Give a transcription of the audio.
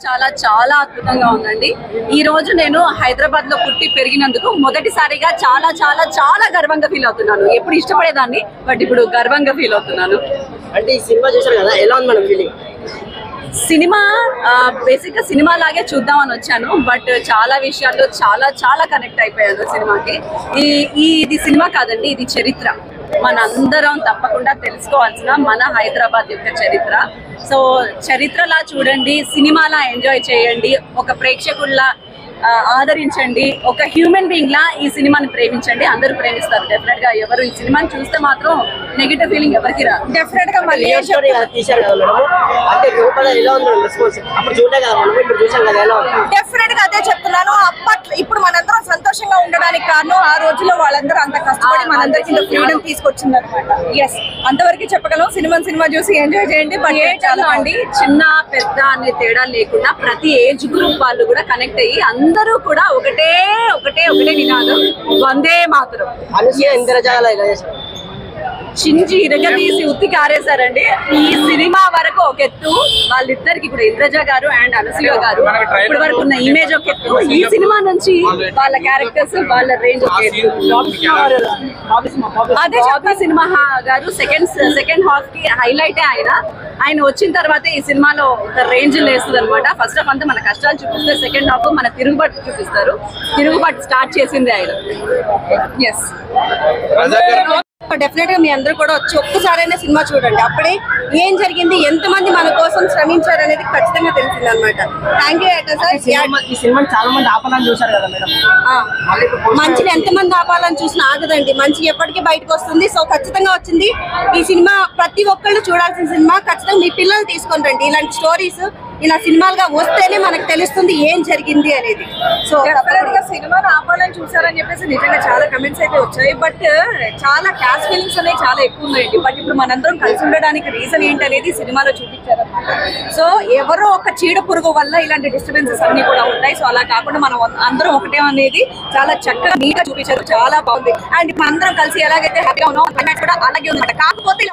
చాలా చాలా అద్భుతంగా ఉందండి. ఈ రోజు నేను హైదరాబాద్ లో పుట్టి పెరిగినందుకు మొదటిసారిగా చాలా చాలా చాలా గర్వంగా ఫీల్ అవుతున్నాను. ఎప్పుడు ఇష్టపడేదాన్ని, బట్ ఇప్పుడు గర్వంగా ఫీల్ అవుతున్నాను. అంటే ఈ సినిమా చూసారు కదా, ఎలా ఉంది మన ఫీలింగ్? సినిమా బేసిక్ గా సినిమా లాగే చూద్దామని వచ్చాను, బట్ చాలా విషయాల్లో చాలా చాలా కనెక్ట్ అయిపోయాను సినిమాకి. ఇది సినిమా కాదండి, ఇది చరిత్ర. మనందరం తప్పకుండా తెలుసుకోవాల్సిన మన హైదరాబాద్ యొక్క చరిత్ర. సో చరిత్రలా చూడండి, సినిమాలా ఎంజాయ్ చేయండి, ఒక ప్రేక్షకుల్లా ఆదరించండి, ఒక హ్యూమన్ బీయింగ్ లా ఈ సినిమాని ప్రేమించండి. అందరూ ప్రేమిస్తారు డెఫినెట్ గా. ఎవరు ఈ సినిమాని చూస్తే మాత్రం నెగిటివ్ ఫీలింగ్ ఎవరికి రా. డెఫినెట్ గా మళ్ళీ డెఫినెట్ గా అదే చెప్తున్నాను. అప్పట్లో ఇప్పుడు మనందరం సంతోషంగా ఉండడానికి కారణం ఆ రోజుల్లో వాళ్ళందరూ అంత కష్టపడి మనందరికి ఫ్రీడమ్ తీసుకొచ్చింది అనమాట. ఎస్, అంతవరకు చెప్పగలం. సినిమా చూసి ఎంజాయ్ చేయండి. బట్ చాలా అండి, చిన్న పెద్ద అనే తేడా లేకుండా ప్రతి ఏజ్ గ్రూప్ వాళ్ళు కూడా కనెక్ట్ అయ్యి అందరూ కూడా ఒకటే నినాదం, వందే మాతరం. చించి ఇరగదీసి ఉత్తికి ఆరేశారండి. ఈ సినిమా వరకు ఒక ఎత్తు, వాళ్ళిద్దరికి కూడా ఇంద్రజ గారు అండ్ అనసూయ గారు ఇప్పటి వరకు ఉన్న ఇమేజ్ ఒక ఎత్తు. ఈ సినిమా నుంచి వాళ్ళ క్యారెక్టర్స్, వాళ్ళ రేంజ్ ఒక ఎత్తు. అదే బాబీ సినిమా గారు సెకండ్ హాఫ్ కి హైలైట్ ఆయన వచ్చిన తర్వాత ఈ సినిమాలో ఒక రేంజ్ లేస్తుంది అనమాట. ఫస్ట్ హాఫ్ అంతా మన కష్టాలు చూపిస్తే, సెకండ్ హాఫ్ మన తిరుగుబాటు చూపిస్తారు. తిరుగుబాటు స్టార్ట్ చేసింది ఆయన. ఎస్, డెఫినెట్ గా మీ అందరూ కూడా వచ్చి ఒక్కసారైనా సినిమా చూడండి. అప్పుడే ఏం జరిగింది, ఎంతమంది మన కోసం శ్రమించారు అనేది ఖచ్చితంగా తెలిసింది అనమాట. Thank you sir. ఈ సినిమా చాలా మంది ఆపాలని చూసారు కదా మేడం. మంచిని ఎంతమంది ఆపాలని చూసినా ఆగదండి. మంచి ఎప్పటికీ బయటకు వస్తుంది. సో ఖచ్చితంగా వచ్చింది ఈ సినిమా. ప్రతి ఒక్కళ్ళు చూడాల్సిన సినిమా. ఖచ్చితంగా మీ పిల్లలు తీసుకొని రండి. ఇలాంటి స్టోరీస్ ఇలా సినిమాలుగా వస్తేనే మనకు తెలుస్తుంది ఏం జరిగింది అనేది. సో సినిమాను ఆపాలని చూసారని చెప్పేసి నిజంగా చాలా కమెంట్స్ అయితే వచ్చాయి. బట్ చాలా క్యాస్ట్ ఫీలింగ్స్ అనేవి చాలా ఎక్కువ ఉన్నాయండి. బట్ ఇప్పుడు మనందరం కలిసి ఉండడానికి రీజన్ ఏంటనేది సినిమాలో చూపించారన్నమాట. సో ఎవరో ఒక చీడ పురుగు వల్ల ఇలాంటి డిస్టర్బెన్సెస్ అన్ని కూడా ఉంటాయి. సో అలా కాకుండా మనం అందరం ఒకటే అనేది చాలా చక్కగా నీట్గా చూపించారు. చాలా బాగుంది. అండ్ మనం అందరం కలిసి ఎలాగైతే హ్యాపీగా ఉన్నాం కూడా అలాగే ఉందన్నమాట. కాకపోతే